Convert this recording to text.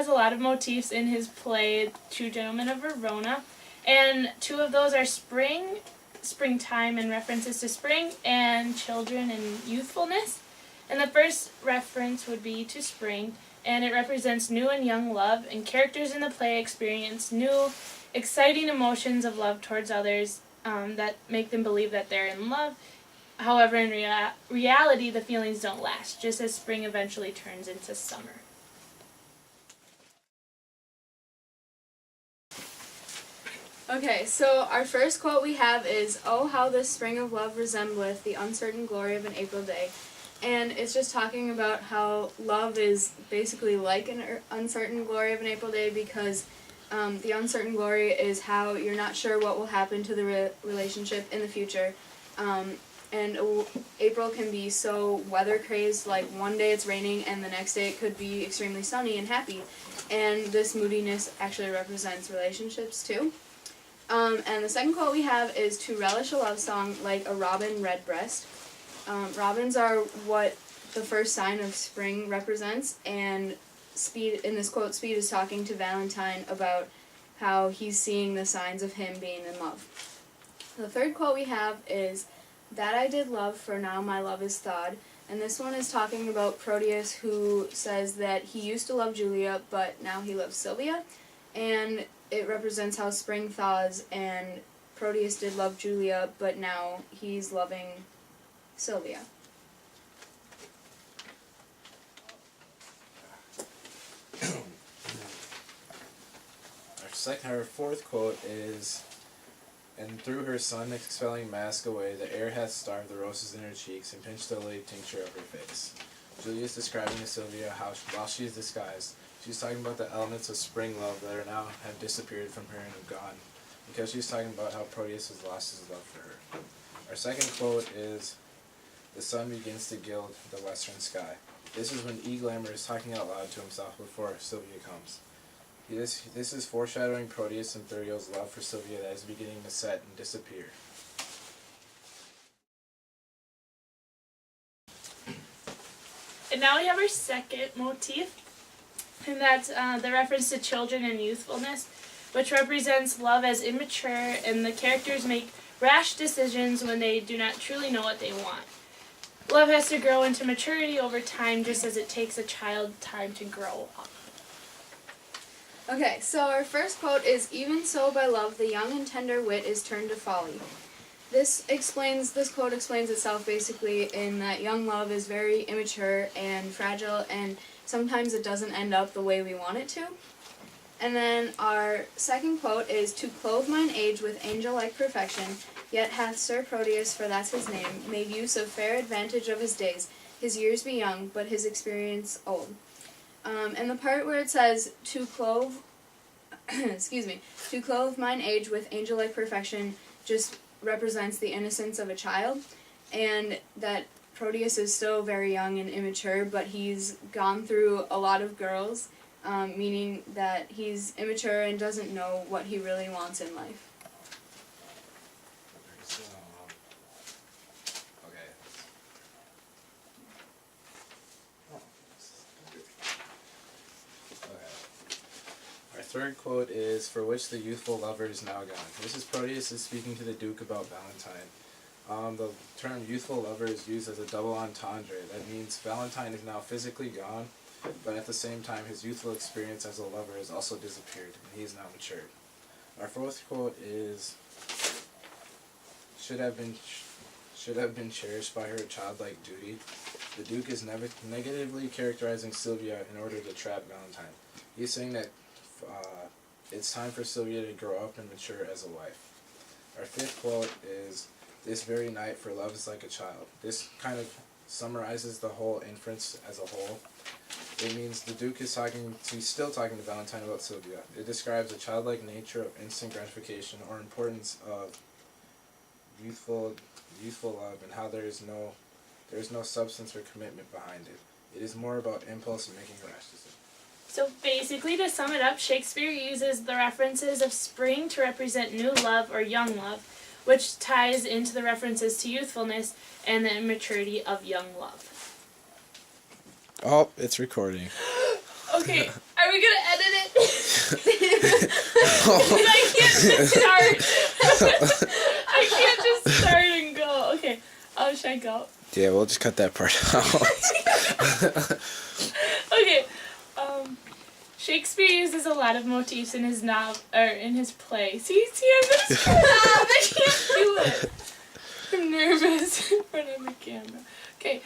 has a lot of motifs in his play, Two Gentlemen of Verona, and two of those are springtime and references to spring, and children and youthfulness. And the first reference would be to spring, and it represents new and young love, and characters in the play experience new, exciting emotions of love towards others that make them believe that they're in love. However, in reality, the feelings don't last, just as spring eventually turns into summer. Okay, so our first quote we have is, "Oh, how this spring of love resembleth the uncertain glory of an April day." And it's just talking about how love is basically like an uncertain glory of an April day, because the uncertain glory is how you're not sure what will happen to the relationship in the future. And April can be so weather crazed, like one day it's raining and the next day it could be extremely sunny and happy. And this moodiness actually represents relationships too. And the second quote we have is, "To relish a love song like a robin redbreast." Robins are what the first sign of spring represents, and Speed, in this quote, Speed is talking to Valentine about how he's seeing the signs of him being in love. The third quote we have is, "That I did love, for now my love is thawed." And this one is talking about Proteus, who says that he used to love Julia, but now he loves Sylvia. And it represents how spring thaws, and Proteus did love Julia, but now he's loving Sylvia. Our fourth quote is, "And through her sun-expelling mask away, the air hath starved the roses in her cheeks, and pinched the late tincture of her face." Julia is describing to Sylvia how, while she is disguised, she's talking about the elements of spring love that are now have disappeared from her and have gone, because she's talking about how Proteus has lost his love for her. Our second quote is, "The sun begins to gild the western sky." This is when E. Glamour is talking out loud to himself before Sylvia comes. This is foreshadowing Proteus and Thuriel's love for Sylvia that is beginning to set and disappear. And now we have our second motif, and that's the reference to children and youthfulness, which represents love as immature, and the characters make rash decisions when they do not truly know what they want. Love has to grow into maturity over time, just as it takes a child time to grow up. Okay, so our first quote is, "Even so by love the young and tender wit is turned to folly." This quote explains itself basically in that young love is very immature and fragile, and sometimes it doesn't end up the way we want it to. And then our second quote is, "To clothe mine age with angel-like perfection, yet hath Sir Proteus, for that's his name, made use of fair advantage of his days. His years be young, but his experience old." And the part where it says, "To clothe," "to clothe mine age with angel-like perfection," just represents the innocence of a child, and that Proteus is still very young and immature, but he's gone through a lot of girls, meaning that he's immature and doesn't know what he really wants in life. Third quote is, "For which the youthful lover is now gone." This is Proteus is speaking to the Duke about Valentine. The term youthful lover is used as a double entendre. That means Valentine is now physically gone, but at the same time his youthful experience as a lover has also disappeared, and he is now matured. Our fourth quote is, should have been cherished by her childlike duty." The Duke is negatively characterizing Sylvia in order to trap Valentine. He's saying that it's time for Sylvia to grow up and mature as a wife. Our fifth quote is, "This very night for love is like a child." This kind of summarizes the whole inference as a whole. It means the Duke is still talking to Valentine about Sylvia. It describes the childlike nature of instant gratification or importance of youthful love, and how there is no substance or commitment behind it. It is more about impulse and making rash decisions. So basically, to sum it up, Shakespeare uses the references of spring to represent new love or young love, which ties into the references to youthfulness and the immaturity of young love. Oh, it's recording. Okay, I Are we gonna edit it? I can't just start. I can't just start and go. Okay. Oh, should I go? Yeah, we'll just cut that part out. Okay. Shakespeare uses a lot of motifs in his in his play. See, I'm gonna screw it up. I can't do it. I'm nervous in front of the camera. Okay,